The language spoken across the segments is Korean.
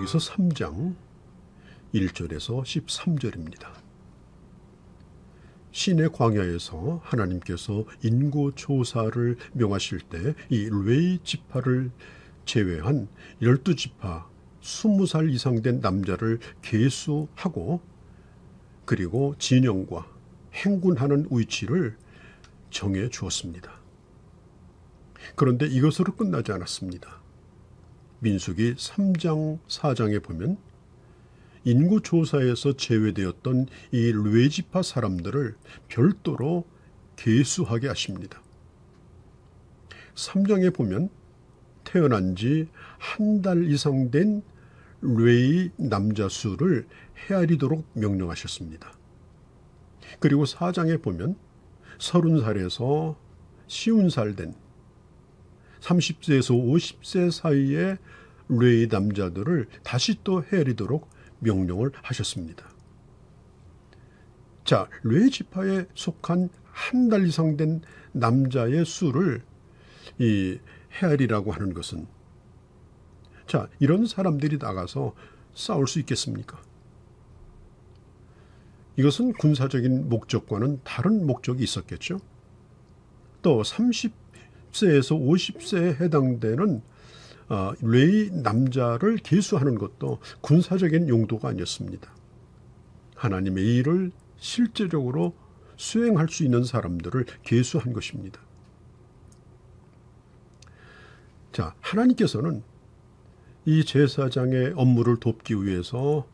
민수기서 3장 1절에서 13절입니다. 시내 광야에서 하나님께서 인구조사를 명하실 때 이 레위 지파를 제외한 12지파 20살 이상 된 남자를 계수하고 그리고 진영과 행군하는 위치를 정해 주었습니다. 그런데 이것으로 끝나지 않았습니다. 민수기 3장 4장에 보면 인구조사에서 제외되었던 이 레위지파 사람들을 별도로 계수하게 하십니다. 3장에 보면 태어난 지 한 달 이상 된 레위 남자 수를 헤아리도록 명령하셨습니다. 그리고 4장에 보면 30살에서 50살 된 30세에서 50세 사이의 레위 남자들을 다시 또 헤아리도록 명령을 하셨습니다. 자, 레위 지파에 속한 한 달 이상 된 남자의 수를 이 헤아리라고 하는 것은, 자, 이런 사람들이 나가서 싸울 수 있겠습니까? 이것은 군사적인 목적과는 다른 목적이 있었겠죠. 또 30세에서 50세에 해당되는 레위 남자를 계수하는 것도 군사적인 용도가 아니었습니다. 하나님의 일을 실제적으로 수행할 수 있는 사람들을 계수한 것입니다. 자, 하나님께서는 이 제사장의 업무를 돕기 위해서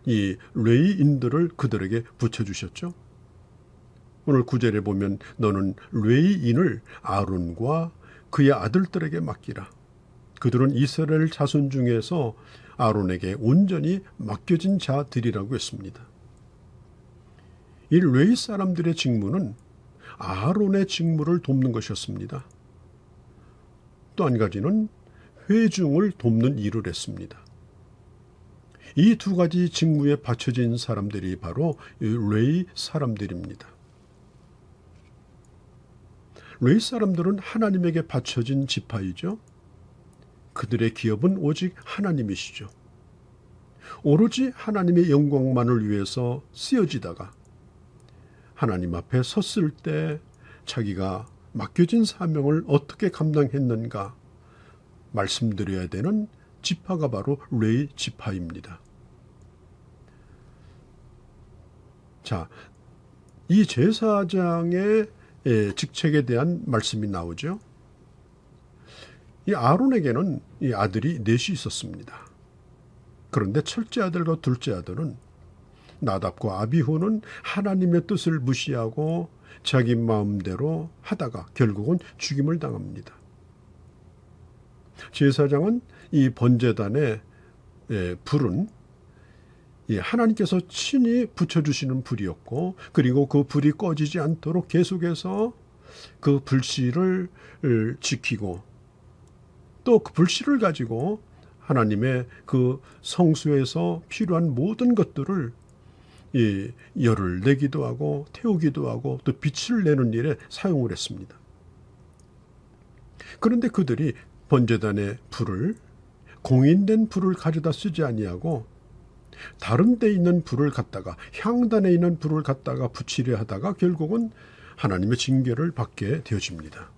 이 레위인들을 그들에게 붙여주셨죠. 오늘 9절에 보면 너는 레위인을 아론과 그의 아들들에게 맡기라. 그들은 이스라엘 자손 중에서 아론에게 온전히 맡겨진 자들이라고 했습니다. 이 레위 사람들의 직무는 아론의 직무를 돕는 것이었습니다. 또 한 가지는 회중을 돕는 일을 했습니다. 이 두 가지 직무에 바쳐진 사람들이 바로 레위 사람들입니다. 레위 사람들은 하나님에게 바쳐진 지파이죠. 그들의 기업은 오직 하나님이시죠. 오로지 하나님의 영광만을 위해서 쓰여지다가 하나님 앞에 섰을 때 자기가 맡겨진 사명을 어떻게 감당했는가 말씀드려야 되는 지파가 바로 레위 지파입니다. 자, 이 제사장의 직책에 대한 말씀이 나오죠. 이 아론에게는 이 아들이 넷이 있었습니다. 그런데 첫째 아들과 둘째 아들은 나답과 아비후는 하나님의 뜻을 무시하고 자기 마음대로 하다가 결국은 죽임을 당합니다. 제사장은 이 번제단의 불은 하나님께서 친히 붙여주시는 불이었고, 그리고 그 불이 꺼지지 않도록 계속해서 그 불씨를 지키고 또 그 불씨를 가지고 하나님의 그 성소에서 필요한 모든 것들을 열을 내기도 하고 태우기도 하고 또 빛을 내는 일에 사용을 했습니다. 그런데 그들이 번제단의 불을, 공인된 불을 가져다 쓰지 아니하고 다른 데 있는 불을 갖다가, 향단에 있는 불을 갖다가 붙이려 하다가 결국은 하나님의 징계를 받게 되어집니다.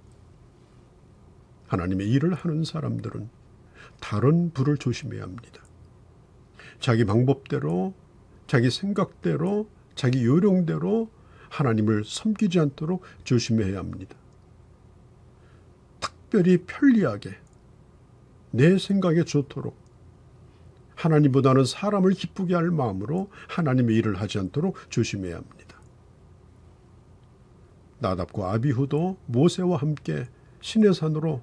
하나님의 일을 하는 사람들은 다른 불을 조심해야 합니다. 자기 방법대로, 자기 생각대로, 자기 요령대로 하나님을 섬기지 않도록 조심해야 합니다. 특별히 편리하게 내 생각에 좋도록 하나님보다는 사람을 기쁘게 할 마음으로 하나님의 일을 하지 않도록 조심해야 합니다. 나답과 아비후도 모세와 함께 시내산으로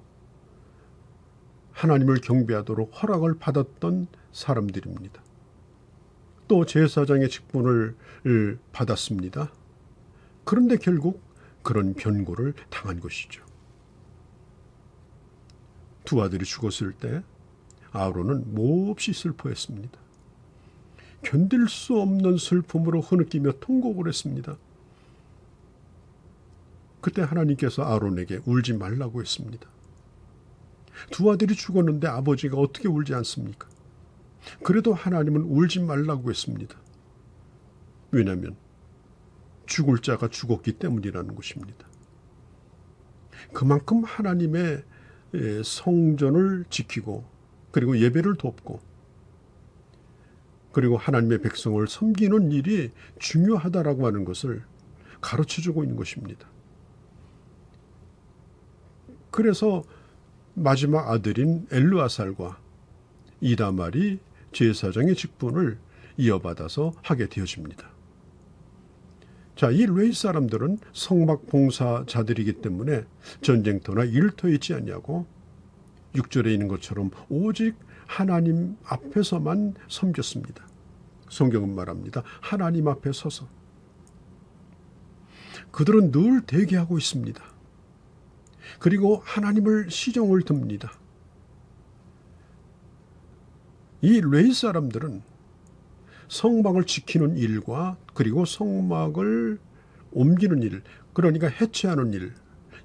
하나님을 경배하도록 허락을 받았던 사람들입니다. 또 제사장의 직분을 받았습니다. 그런데 결국 그런 변고를 당한 것이죠. 두 아들이 죽었을 때 아론은 몹시 슬퍼했습니다. 견딜 수 없는 슬픔으로 흐느끼며 통곡을 했습니다. 그때 하나님께서 아론에게 울지 말라고 했습니다. 두 아들이 죽었는데 아버지가 어떻게 울지 않습니까? 그래도 하나님은 울지 말라고 했습니다. 왜냐하면 죽을 자가 죽었기 때문이라는 것입니다. 그만큼 하나님의 성전을 지키고 그리고 예배를 돕고 그리고 하나님의 백성을 섬기는 일이 중요하다라고 하는 것을 가르쳐주고 있는 것입니다. 그래서 마지막 아들인 엘르아살과 이다말이 제사장의 직분을 이어받아서 하게 되어집니다. 자, 이 레위 사람들은 성막 봉사자들이기 때문에 전쟁터나 일터에 있지 아니하고 6절에 있는 것처럼 오직 하나님 앞에서만 섬겼습니다. 성경은 말합니다. 하나님 앞에 서서. 그들은 늘 대기하고 있습니다. 그리고 하나님을 시정을 듭니다. 이 레위 사람들은 성막을 지키는 일과 그리고 성막을 옮기는 일, 그러니까 해체하는 일,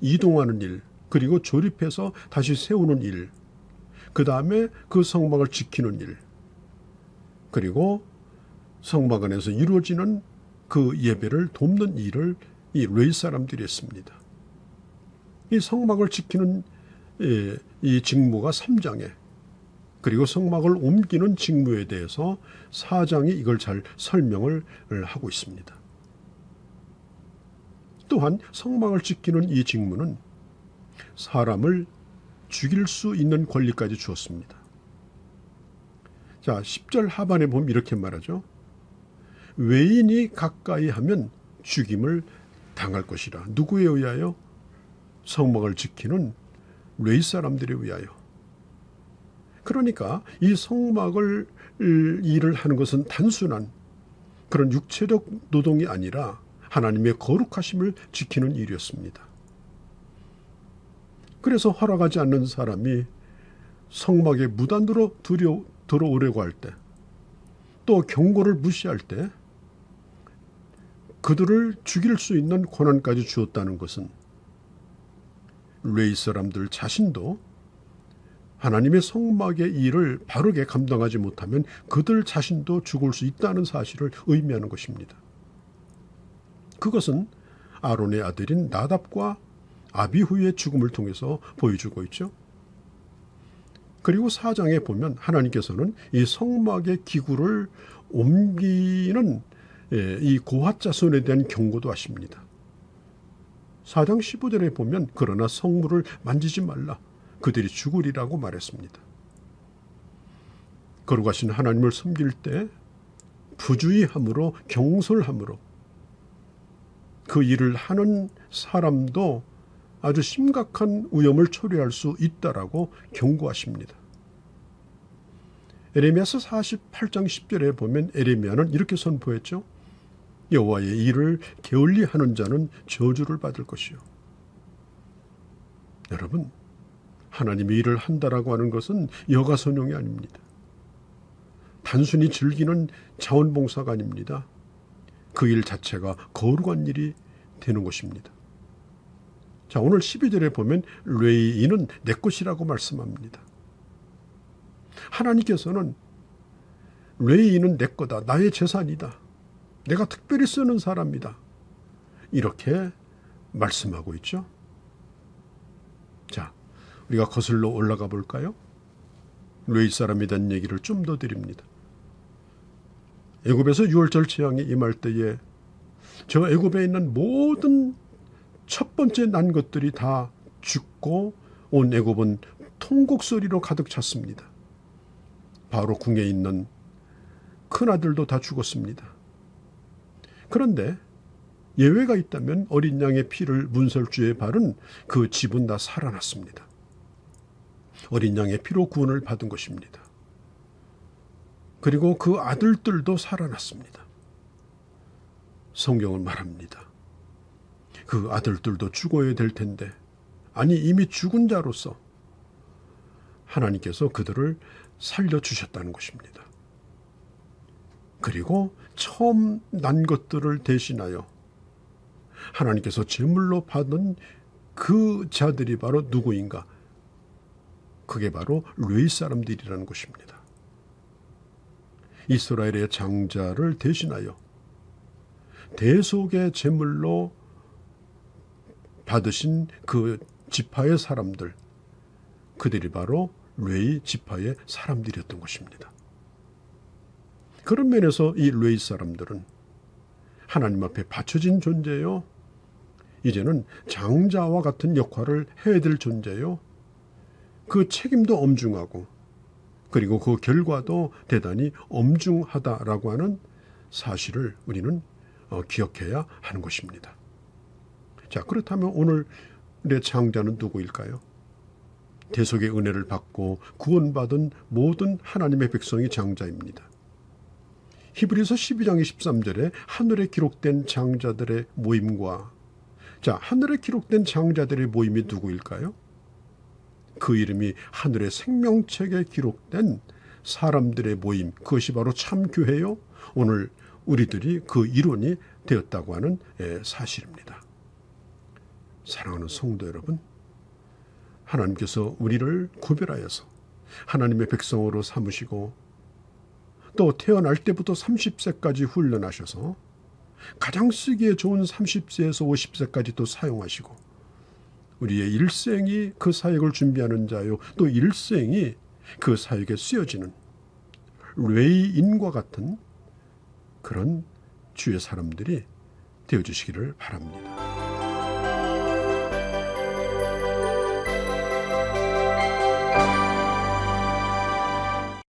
이동하는 일, 그리고 조립해서 다시 세우는 일, 그 다음에 그 성막을 지키는 일, 그리고 성막 안에서 이루어지는 그 예배를 돕는 일을 이 레위 사람들이 했습니다. 이 성막을 지키는 이 직무가 3장에, 그리고 성막을 옮기는 직무에 대해서 4장이 이걸 잘 설명을 하고 있습니다. 또한 성막을 지키는 이 직무는 사람을 죽일 수 있는 권리까지 주었습니다. 자, 10절 하반에 보면 이렇게 말하죠. 외인이 가까이 하면 죽임을 당할 것이라. 누구에 의하여? 성막을 지키는 레위 사람들에 의하여. 그러니까 이 성막을 일을 하는 것은 단순한 그런 육체적 노동이 아니라 하나님의 거룩하심을 지키는 일이었습니다. 그래서 허락하지 않는 사람이 성막에 무단으로 들어오려고 할 때, 또 경고를 무시할 때 그들을 죽일 수 있는 권한까지 주었다는 것은 레위 사람들 자신도 하나님의 성막의 일을 바르게 감당하지 못하면 그들 자신도 죽을 수 있다는 사실을 의미하는 것입니다. 그것은 아론의 아들인 나답과 아비후의 죽음을 통해서 보여주고 있죠. 그리고 4장에 보면 하나님께서는 이 성막의 기구를 옮기는 이 고핫 자손에 대한 경고도 하십니다. 4장 15절에 보면 그러나 성물을 만지지 말라. 그들이 죽으리라고 말했습니다. 거룩하신 하나님을 섬길 때 부주의함으로 경솔함으로 그 일을 하는 사람도 아주 심각한 위험을 초래할 수 있다라고 경고하십니다. 에레미야서 48장 10절에 보면 에레미야는 이렇게 선포했죠. 여호와의 일을 게을리하는 자는 저주를 받을 것이요. 여러분, 하나님의 일을 한다라고 하는 것은 여가선용이 아닙니다. 단순히 즐기는 자원봉사가 아닙니다. 그 일 자체가 거룩한 일이 되는 것입니다. 자, 오늘 12절에 보면 레위인은 내 것이라고 말씀합니다. 하나님께서는 레위인은 내 거다. 나의 재산이다. 내가 특별히 쓰는 사람이다. 이렇게 말씀하고 있죠. 자, 우리가 거슬러 올라가 볼까요? 레위 사람에 대한 얘기를 좀 더 드립니다. 애굽에서 6월절 재앙이 임할 때에 저 애굽에 있는 모든 첫 번째 난 것들이 다 죽고 온 애굽은 통곡 소리로 가득 찼습니다. 바로 궁에 있는 큰아들도 다 죽었습니다. 그런데 예외가 있다면 어린 양의 피를 문설주에 바른 그 집은 다 살아났습니다. 어린 양의 피로 구원을 받은 것입니다. 그리고 그 아들들도 살아났습니다. 성경은 말합니다. 그 아들들도 죽어야 될 텐데, 아니 이미 죽은 자로서 하나님께서 그들을 살려주셨다는 것입니다. 그리고 처음 난 것들을 대신하여 하나님께서 제물로 받은 그 자들이 바로 누구인가? 그게 바로 레위 사람들이라는 것입니다. 이스라엘의 장자를 대신하여 대속의 제물로 받으신 그 지파의 사람들, 그들이 바로 레위 지파의 사람들이었던 것입니다. 그런 면에서 이 레위 사람들은 하나님 앞에 바쳐진 존재요, 이제는 장자와 같은 역할을 해야 될 존재요, 그 책임도 엄중하고 그리고 그 결과도 대단히 엄중하다라고 하는 사실을 우리는 기억해야 하는 것입니다. 자, 그렇다면 오늘의 장자는 누구일까요? 대속의 은혜를 받고 구원받은 모든 하나님의 백성이 장자입니다. 히브리서 12장 23절에 하늘에 기록된 장자들의 모임과, 자, 하늘에 기록된 장자들의 모임이 누구일까요? 그 이름이 하늘의 생명책에 기록된 사람들의 모임, 그것이 바로 참교회요, 오늘 우리들이 그 일원이 되었다고 하는 사실입니다. 사랑하는 성도 여러분, 하나님께서 우리를 구별하여서 하나님의 백성으로 삼으시고 또 태어날 때부터 30세까지 훈련하셔서 가장 쓰기에 좋은 30세에서 50세까지 또 사용하시고 우리의 일생이 그 사역을 준비하는 자요, 또 일생이 그 사역에 쓰여지는 레위인과 같은 그런 주의 사람들이 되어주시기를 바랍니다.